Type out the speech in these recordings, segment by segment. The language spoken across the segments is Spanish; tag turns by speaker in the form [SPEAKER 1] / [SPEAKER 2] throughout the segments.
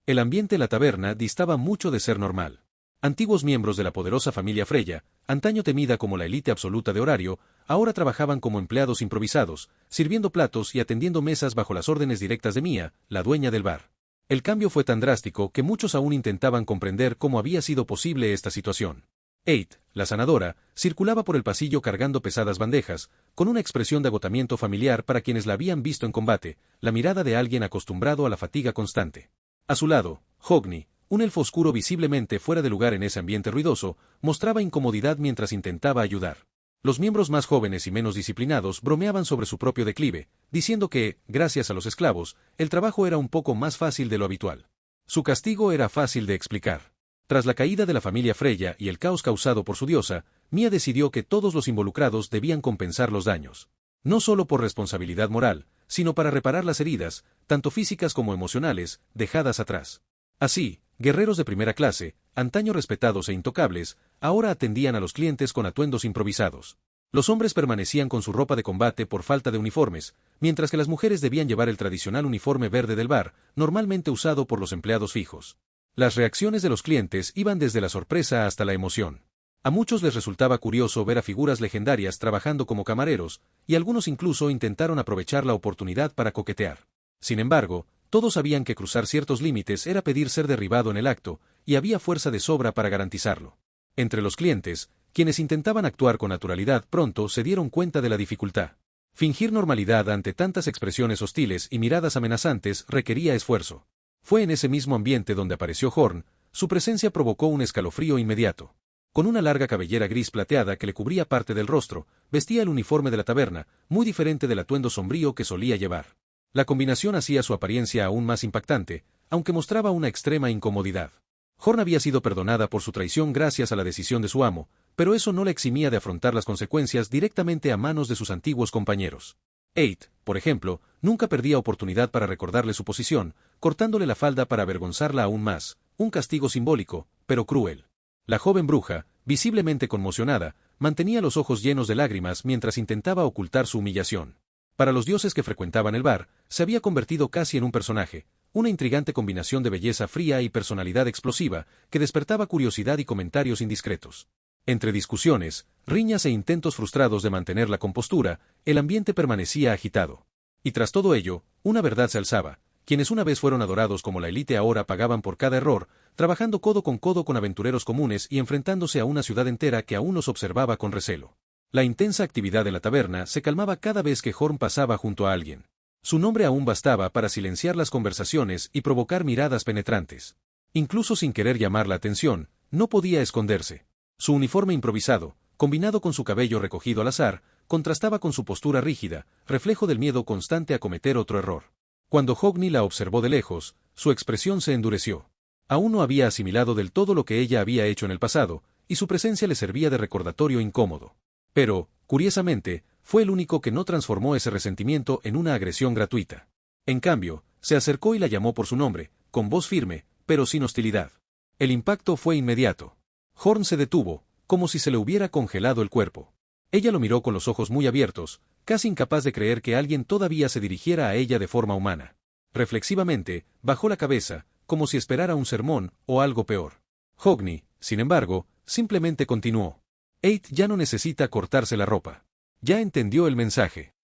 [SPEAKER 1] El ambiente en la taberna distaba mucho de ser normal. Antiguos miembros de la poderosa familia Freya, antaño temida como la élite absoluta de Horario, ahora trabajaban como empleados improvisados, sirviendo platos y atendiendo mesas bajo las órdenes directas de Mia, la dueña del bar. El cambio fue tan drástico que muchos aún intentaban comprender cómo había sido posible esta situación. Eight, la sanadora, circulaba por el pasillo cargando pesadas bandejas, con una expresión de agotamiento familiar para quienes la habían visto en combate, la mirada de alguien acostumbrado a la fatiga constante. A su lado, Hogni, un elfo oscuro visiblemente fuera de lugar en ese ambiente ruidoso, mostraba incomodidad mientras intentaba ayudar. Los miembros más jóvenes y menos disciplinados bromeaban sobre su propio declive, diciendo que, gracias a los esclavos, el trabajo era un poco más fácil de lo habitual. Su castigo era fácil de explicar. Tras la caída de la familia Freya y el caos causado por su diosa, Mia decidió que todos los involucrados debían compensar los daños. No solo por responsabilidad moral, sino para reparar las heridas, tanto físicas como emocionales, dejadas atrás. Así, guerreros de primera clase, antaño respetados e intocables, ahora atendían a los clientes con atuendos improvisados. Los hombres permanecían con su ropa de combate por falta de uniformes, mientras que las mujeres debían llevar el tradicional uniforme verde del bar, normalmente usado por los empleados fijos. Las reacciones de los clientes iban desde la sorpresa hasta la emoción. A muchos les resultaba curioso ver a figuras legendarias trabajando como camareros, y algunos incluso intentaron aprovechar la oportunidad para coquetear. Sin embargo, todos sabían que cruzar ciertos límites era pedir ser derribado en el acto, y había fuerza de sobra para garantizarlo. Entre los clientes, quienes intentaban actuar con naturalidad pronto se dieron cuenta de la dificultad. Fingir normalidad ante tantas expresiones hostiles y miradas amenazantes requería esfuerzo. Fue en ese mismo ambiente donde apareció Horn, su presencia provocó un escalofrío inmediato. Con una larga cabellera gris plateada que le cubría parte del rostro, vestía el uniforme de la taberna, muy diferente del atuendo sombrío que solía llevar. La combinación hacía su apariencia aún más impactante, aunque mostraba una extrema incomodidad. Horn había sido perdonada por su traición gracias a la decisión de su amo, pero eso no la eximía de afrontar las consecuencias directamente a manos de sus antiguos compañeros. Eight, por ejemplo, nunca perdía oportunidad para recordarle su posición, cortándole la falda para avergonzarla aún más, un castigo simbólico, pero cruel. La joven bruja, visiblemente conmocionada, mantenía los ojos llenos de lágrimas mientras intentaba ocultar su humillación. Para los dioses que frecuentaban el bar, se había convertido casi en un personaje, una intrigante combinación de belleza fría y personalidad explosiva que despertaba curiosidad y comentarios indiscretos. Entre discusiones, riñas e intentos frustrados de mantener la compostura, el ambiente permanecía agitado. Y tras todo ello, una verdad se alzaba: quienes una vez fueron adorados como la élite ahora pagaban por cada error, trabajando codo con aventureros comunes y enfrentándose a una ciudad entera que aún los observaba con recelo. La intensa actividad de la taberna se calmaba cada vez que Horn pasaba junto a alguien. Su nombre aún bastaba para silenciar las conversaciones y provocar miradas penetrantes. Incluso sin querer llamar la atención, no podía esconderse. Su uniforme improvisado, combinado con su cabello recogido al azar, contrastaba con su postura rígida, reflejo del miedo constante a cometer otro error. Cuando Hogni la observó de lejos, su expresión se endureció. Aún no había asimilado del todo lo que ella había hecho en el pasado, y su presencia le servía de recordatorio incómodo. Pero, curiosamente, fue el único que no transformó ese resentimiento en una agresión gratuita. En cambio, se acercó y la llamó por su nombre, con voz firme, pero sin hostilidad. El impacto fue inmediato. Horn se detuvo, como si se le hubiera congelado el cuerpo. Ella lo miró con los ojos muy abiertos, casi incapaz de creer que alguien todavía se dirigiera a ella de forma humana. Reflexivamente, bajó la cabeza, como si esperara un sermón, o algo peor. Hogni, sin embargo, simplemente continuó. Eight ya no necesita cortarse la ropa. Ya entendió el mensaje.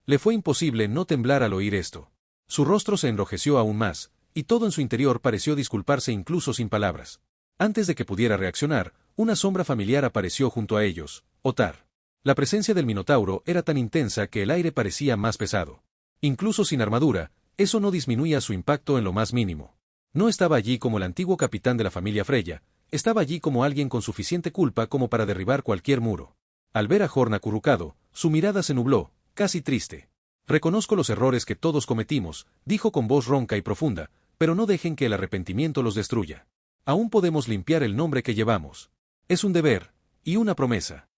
[SPEAKER 1] Le fue imposible no temblar al oír esto. Su rostro se enrojeció aún más, y todo en su interior pareció disculparse incluso sin palabras. Antes de que pudiera reaccionar, una sombra familiar apareció junto a ellos, Otar. La presencia del Minotauro era tan intensa que el aire parecía más pesado. Incluso sin armadura, eso no disminuía su impacto en lo más mínimo. No estaba allí como el antiguo capitán de la familia Freya, estaba allí como alguien con suficiente culpa como para derribar cualquier muro. Al ver a Horn acurrucado, su mirada se nubló, casi triste. Reconozco los errores que todos cometimos, dijo con voz ronca y profunda, pero no dejen que el arrepentimiento los destruya. Aún podemos limpiar el nombre que llevamos. Es un deber, y una promesa.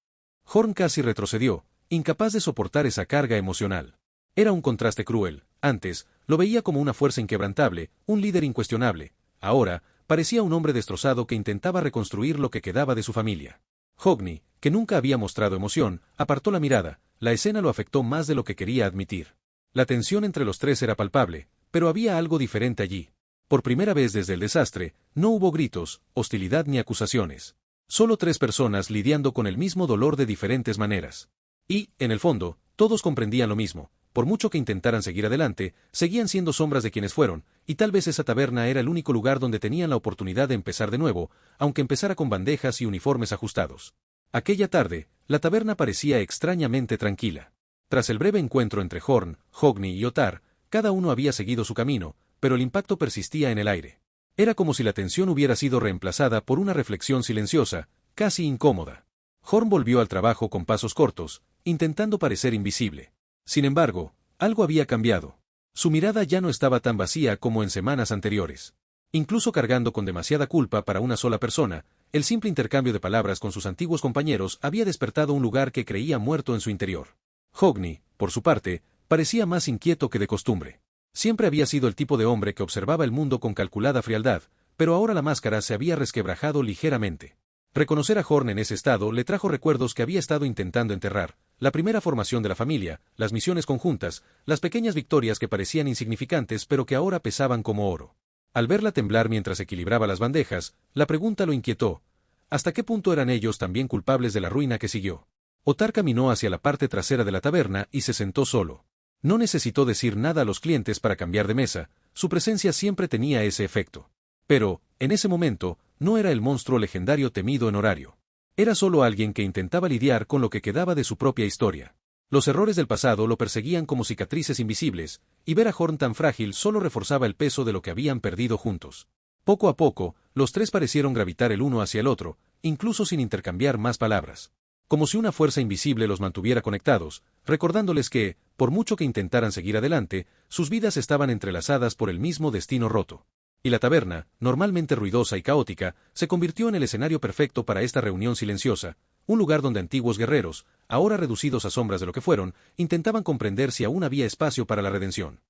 [SPEAKER 1] Horn casi retrocedió, incapaz de soportar esa carga emocional. Era un contraste cruel. Antes, lo veía como una fuerza inquebrantable, un líder incuestionable. Ahora, parecía un hombre destrozado que intentaba reconstruir lo que quedaba de su familia. Hogni, que nunca había mostrado emoción, apartó la mirada. La escena lo afectó más de lo que quería admitir. La tensión entre los tres era palpable, pero había algo diferente allí. Por primera vez desde el desastre, no hubo gritos, hostilidad ni acusaciones. Solo 3 personas lidiando con el mismo dolor de diferentes maneras. Y, en el fondo, todos comprendían lo mismo. Por mucho que intentaran seguir adelante, seguían siendo sombras de quienes fueron, y tal vez esa taberna era el único lugar donde tenían la oportunidad de empezar de nuevo, aunque empezara con bandejas y uniformes ajustados. Aquella tarde, la taberna parecía extrañamente tranquila. Tras el breve encuentro entre Horn, Hogni y Ottar, cada uno había seguido su camino, pero el impacto persistía en el aire. Era como si la tensión hubiera sido reemplazada por una reflexión silenciosa, casi incómoda. Horn volvió al trabajo con pasos cortos, intentando parecer invisible. Sin embargo, algo había cambiado. Su mirada ya no estaba tan vacía como en semanas anteriores. Incluso cargando con demasiada culpa para una sola persona, el simple intercambio de palabras con sus antiguos compañeros había despertado un lugar que creía muerto en su interior. Hogni, por su parte, parecía más inquieto que de costumbre. Siempre había sido el tipo de hombre que observaba el mundo con calculada frialdad, pero ahora la máscara se había resquebrajado ligeramente. Reconocer a Horn en ese estado le trajo recuerdos que había estado intentando enterrar: la primera formación de la familia, las misiones conjuntas, las pequeñas victorias que parecían insignificantes pero que ahora pesaban como oro. Al verla temblar mientras equilibraba las bandejas, la pregunta lo inquietó: ¿hasta qué punto eran ellos también culpables de la ruina que siguió? Ottar caminó hacia la parte trasera de la taberna y se sentó solo. No necesitó decir nada a los clientes para cambiar de mesa, su presencia siempre tenía ese efecto. Pero, en ese momento, no era el monstruo legendario temido en horario. Era solo alguien que intentaba lidiar con lo que quedaba de su propia historia. Los errores del pasado lo perseguían como cicatrices invisibles, y ver a Horn tan frágil solo reforzaba el peso de lo que habían perdido juntos. Poco a poco, los 3 parecieron gravitar el uno hacia el otro, incluso sin intercambiar más palabras. Como si una fuerza invisible los mantuviera conectados, recordándoles que, por mucho que intentaran seguir adelante, sus vidas estaban entrelazadas por el mismo destino roto. Y la taberna, normalmente ruidosa y caótica, se convirtió en el escenario perfecto para esta reunión silenciosa, un lugar donde antiguos guerreros, ahora reducidos a sombras de lo que fueron, intentaban comprender si aún había espacio para la redención.